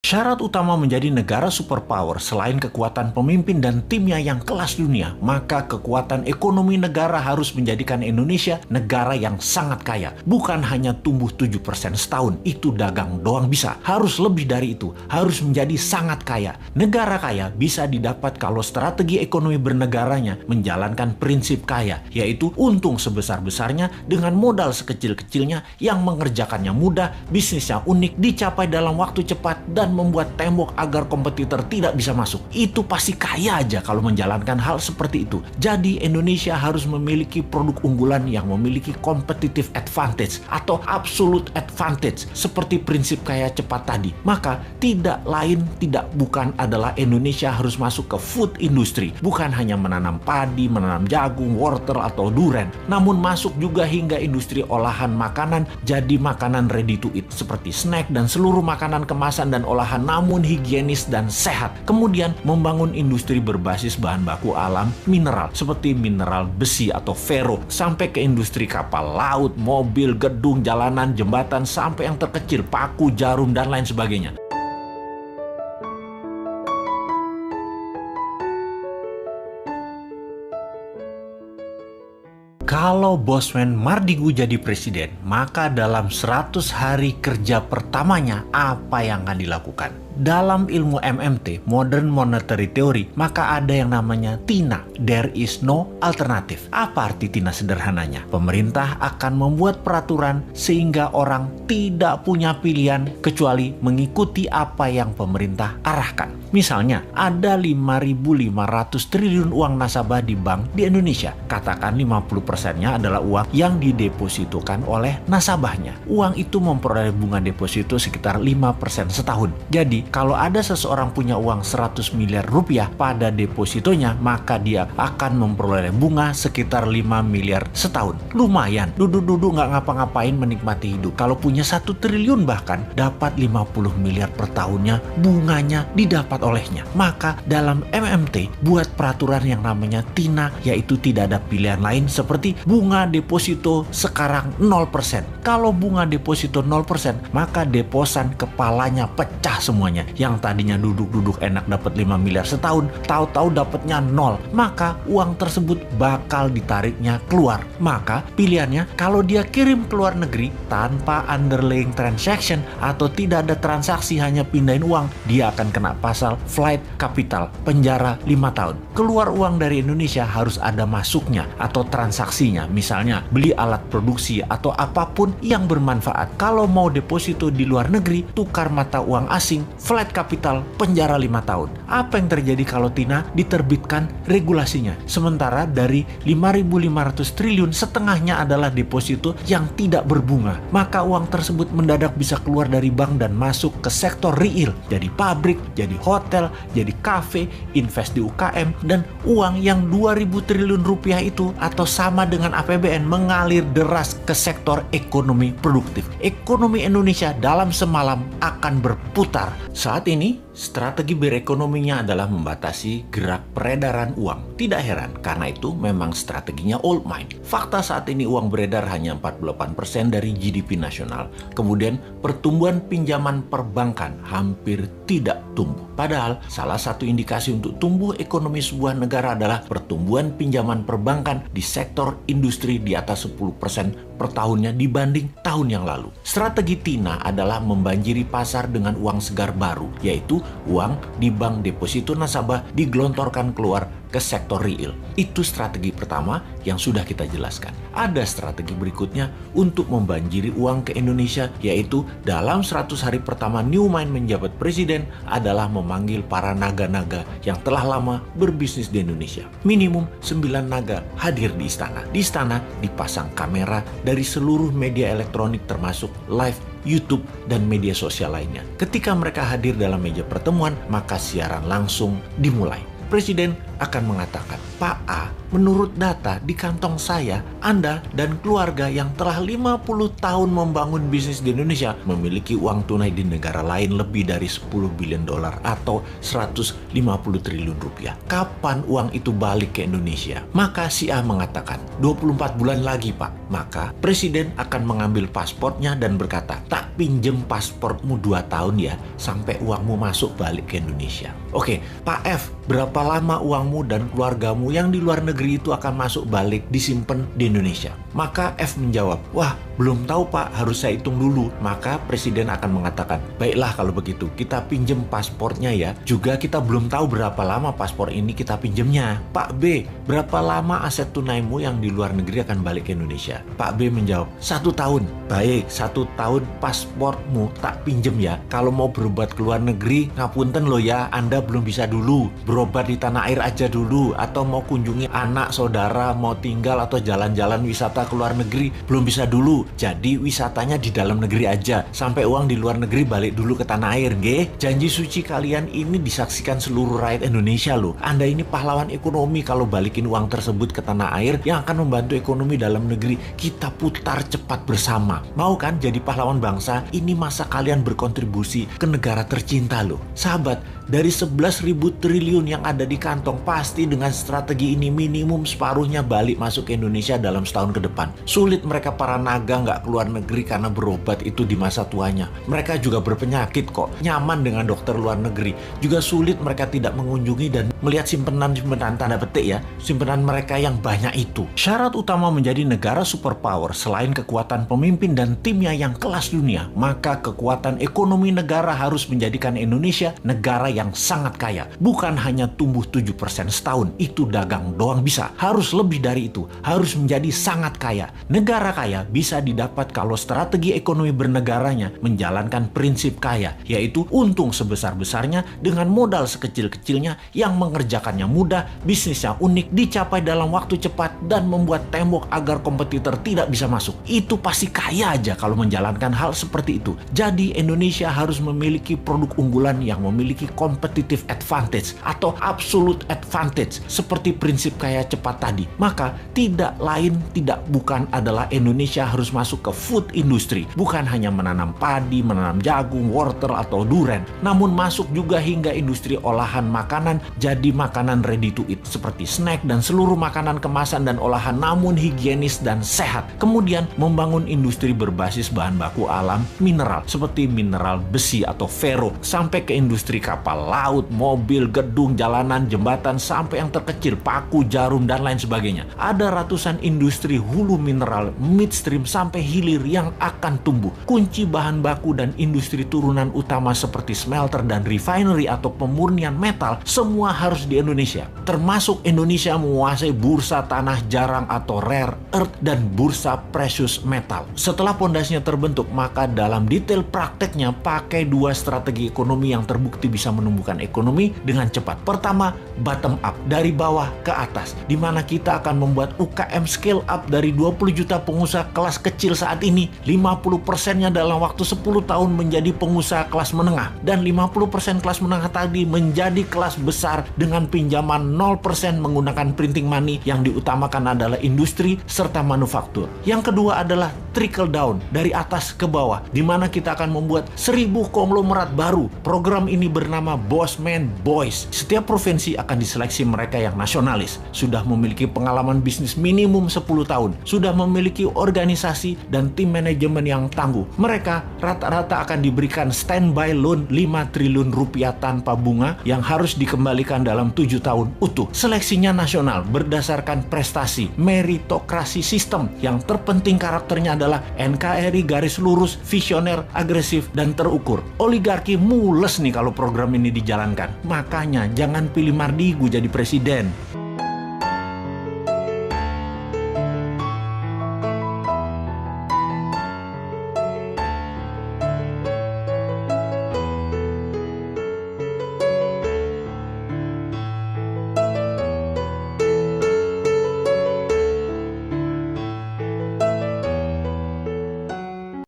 Syarat utama menjadi negara superpower selain kekuatan pemimpin dan timnya yang kelas dunia, maka kekuatan ekonomi negara harus menjadikan Indonesia negara yang sangat kaya. Bukan hanya tumbuh 7% setahun, itu dagang doang bisa. Harus lebih dari itu, harus menjadi sangat kaya. Negara kaya bisa didapat kalau strategi ekonomi bernegaranya menjalankan prinsip kaya, yaitu untung sebesar-besarnya dengan modal sekecil-kecilnya yang mengerjakannya mudah, bisnisnya unik, dicapai dalam waktu cepat, dan membuat tembok agar kompetitor tidak bisa masuk. Itu pasti kaya aja kalau menjalankan hal seperti itu. Jadi Indonesia harus memiliki produk unggulan yang memiliki competitive advantage atau absolute advantage seperti prinsip kaya cepat tadi. Maka tidak lain tidak bukan adalah Indonesia harus masuk ke food industry. Bukan hanya menanam padi, menanam jagung, wortel atau duren, namun masuk juga hingga industri olahan makanan jadi makanan ready to eat seperti snack dan seluruh makanan kemasan dan olahan namun higienis dan sehat. Kemudian membangun industri berbasis bahan baku alam mineral seperti mineral besi atau ferro sampai ke industri kapal laut, mobil, gedung, jalanan, jembatan sampai yang terkecil paku, jarum dan lain sebagainya. Kalau Bosman Mardigu jadi presiden, maka dalam 100 hari kerja pertamanya apa yang akan dilakukan? Dalam ilmu MMT, Modern Monetary Theory, maka ada yang namanya TINA, There is no alternative. Apa arti TINA sederhananya? Pemerintah akan membuat peraturan sehingga orang tidak punya pilihan kecuali mengikuti apa yang pemerintah arahkan. Misalnya, ada 5.500 triliun uang nasabah di bank di Indonesia. Katakan 50%-nya adalah uang yang didepositokan oleh nasabahnya. Uang itu memperoleh bunga deposito sekitar 5% setahun. Jadi, kalau ada seseorang punya uang 100 miliar rupiah pada depositonya, maka dia akan memperoleh bunga sekitar 5 miliar setahun. Lumayan, duduk-duduk nggak ngapa-ngapain menikmati hidup. Kalau punya 1 triliun bahkan, dapat 50 miliar per tahunnya, bunganya didapat olehnya. Maka dalam MMT, buat peraturan yang namanya TINA, yaitu tidak ada pilihan lain seperti bunga deposito sekarang 0%. Kalau bunga deposito 0%, maka deposan kepalanya pecah semuanya. Yang tadinya duduk-duduk enak dapat 5 miliar setahun, tahu-tahu dapatnya 0. Maka uang tersebut bakal ditariknya keluar. Maka pilihannya kalau dia kirim ke luar negeri tanpa underlying transaction atau tidak ada transaksi hanya pindahin uang, dia akan kena pasal flight capital, penjara 5 tahun. Keluar uang dari Indonesia harus ada masuknya atau transaksinya, misalnya beli alat produksi atau apapun yang bermanfaat. Kalau mau deposito di luar negeri, tukar mata uang asing, flight capital, penjara 5 tahun. Apa yang terjadi kalau TINA diterbitkan regulasinya? Sementara dari 5.500 triliun, setengahnya adalah deposito yang tidak berbunga. Maka uang tersebut mendadak bisa keluar dari bank dan masuk ke sektor real. Jadi pabrik, jadi hotel, jadi kafe, invest di UKM, dan uang yang 2.000 triliun rupiah itu atau sama dengan APBN mengalir deras ke sektor ekonomi produktif. Ekonomi Indonesia dalam semalam akan berputar. Saat ini, strategi berekonominya adalah membatasi gerak peredaran uang. Tidak heran, karena itu memang strateginya old mind. Fakta saat ini uang beredar hanya 48% dari GDP nasional. Kemudian pertumbuhan pinjaman perbankan hampir tidak tumbuh. Padahal salah satu indikasi untuk tumbuh ekonomi sebuah negara adalah pertumbuhan pinjaman perbankan di sektor industri di atas 10% per tahunnya dibanding tahun yang lalu. Strategi TINA adalah membanjiri pasar dengan uang segar baru, yaitu uang di bank deposito nasabah digelontorkan keluar ke sektor real. Itu strategi pertama yang sudah kita jelaskan. Ada strategi berikutnya untuk membanjiri uang ke Indonesia, yaitu dalam 100 hari pertama Newman menjabat presiden adalah memanggil para naga-naga yang telah lama berbisnis di Indonesia. Minimum 9 naga hadir di istana. Di istana dipasang kamera dari seluruh media elektronik termasuk live YouTube dan media sosial lainnya. Ketika mereka hadir dalam meja pertemuan, maka siaran langsung dimulai. Presiden akan mengatakan, Pak A, Menurut data di kantong saya, Anda dan keluarga yang telah 50 tahun membangun bisnis di Indonesia memiliki uang tunai di negara lain lebih dari 10 billion dolar atau 150 triliun rupiah. Kapan uang itu balik ke Indonesia? Maka si A mengatakan, 24 bulan lagi Pak. Maka Presiden akan mengambil pasportnya dan berkata, tak pinjem pasportmu 2 tahun ya, sampai uangmu masuk balik ke Indonesia. Oke, Pak F, berapa lama uangmu dan keluargamu yang di luar negeri itu akan masuk balik disimpan di Indonesia? Maka F menjawab, wah belum tahu Pak, harus saya hitung dulu. Maka Presiden akan mengatakan, baiklah kalau begitu, kita pinjem pasportnya ya. Juga kita belum tahu berapa lama paspor ini kita pinjemnya. Pak B, berapa lama aset tunaimu yang di luar negeri akan balik ke Indonesia? Pak B menjawab, 1 tahun. Baik, 1 tahun pasportmu tak pinjem ya. Kalau mau berobat ke luar negeri, ngapunten loh ya, Anda belum bisa dulu. Berobat di tanah air aja dulu. Atau mau kunjungi anak, saudara, mau tinggal atau jalan-jalan wisata ke luar negeri, belum bisa dulu. Jadi wisatanya di dalam negeri aja. Sampai uang di luar negeri balik dulu ke tanah air, nggih. Janji suci kalian ini disaksikan seluruh rakyat Indonesia loh. Anda ini pahlawan ekonomi kalau balikin uang tersebut ke tanah air yang akan membantu ekonomi dalam negeri. Kita putar cepat bersama. Mau kan jadi pahlawan bangsa? Ini masa kalian berkontribusi ke negara tercinta loh. Sahabat, dari 11.000 triliun yang ada di kantong, pasti dengan strategi ini minimum separuhnya balik masuk ke Indonesia dalam setahun ke depan. Sulit mereka para naga nggak keluar negeri karena berobat itu di masa tuanya. Mereka juga berpenyakit kok, nyaman dengan dokter luar negeri. Juga sulit mereka tidak mengunjungi dan melihat simpenan-simpenan tanda petik ya, simpenan mereka yang banyak itu. Syarat utama menjadi negara superpower selain kekuatan pemimpin dan timnya yang kelas dunia, maka kekuatan ekonomi negara harus menjadikan Indonesia negara yang sangat kaya. Bukan hanya tumbuh 7% setahun, itu dagang doang bisa. Harus lebih dari itu, harus menjadi sangat kaya. Negara kaya bisa didapat kalau strategi ekonomi bernegaranya menjalankan prinsip kaya, yaitu untung sebesar-besarnya dengan modal sekecil-kecilnya yang mengerjakannya mudah, bisnisnya unik, dicapai dalam waktu cepat, dan membuat tembok agar kompetitor tidak bisa masuk. Itu pasti kaya aja kalau menjalankan hal seperti itu. Jadi Indonesia harus memiliki produk unggulan yang memiliki competitive advantage atau absolute advantage seperti prinsip kaya cepat tadi. Maka tidak lain tidak bukan adalah Indonesia harus masuk ke food industry. Bukan hanya menanam padi, menanam jagung, wortel atau duren, namun masuk juga hingga industri olahan makanan jadi makanan ready to eat seperti snack dan seluruh makanan kemasan dan olahan namun higienis dan sehat. Kemudian membangun industri berbasis bahan baku alam mineral seperti mineral besi atau ferro sampai ke industri kapal laut, mobil, gedung, jalanan, jembatan sampai yang terkecil paku, jarum dan lain sebagainya. Ada ratusan industri hulu mineral, midstream sampai hilir yang akan tumbuh. Kunci bahan baku dan industri turunan utama seperti smelter dan refinery atau pemurnian metal semua harus di Indonesia. Termasuk Indonesia menguasai bursa tanah jarang atau rare earth dan bursa precious metal. Setelah pondasinya terbentuk, maka dalam detail prakteknya pakai 2 strategi ekonomi yang terbukti bisa menumbuhkan ekonomi dengan cepat. Pertama, bottom up, dari bawah ke atas, di mana kita akan membuat UKM scale up dari 20 juta pengusaha kelas kecil saat ini, 50%-nya dalam waktu 10 tahun menjadi pengusaha kelas menengah, dan 50% kelas menengah tadi menjadi kelas besar dengan pinjaman 0% menggunakan printing money. Yang diutamakan adalah industri serta manufaktur. Yang kedua adalah trickle down, dari atas ke bawah, di mana kita akan membuat 1000 konglomerat baru. Program ini bernama Bossman Boys. Setiap provinsi akan diseleksi mereka yang nasionalis, sudah memiliki pengalaman bisnis minimum 10 tahun, sudah memiliki organisasi dan tim manajemen yang tangguh. Mereka rata-rata akan diberikan standby loan 5 triliun rupiah tanpa bunga yang harus dikembalikan dalam 7 tahun utuh. Seleksinya nasional berdasarkan prestasi, meritokrasi sistem. Yang terpenting karakternya adalah NKRI garis lurus, visioner, agresif, dan terukur. Oligarki mules nih kalau program ini dijalankan. Makanya jangan pilih Mardigu jadi presiden.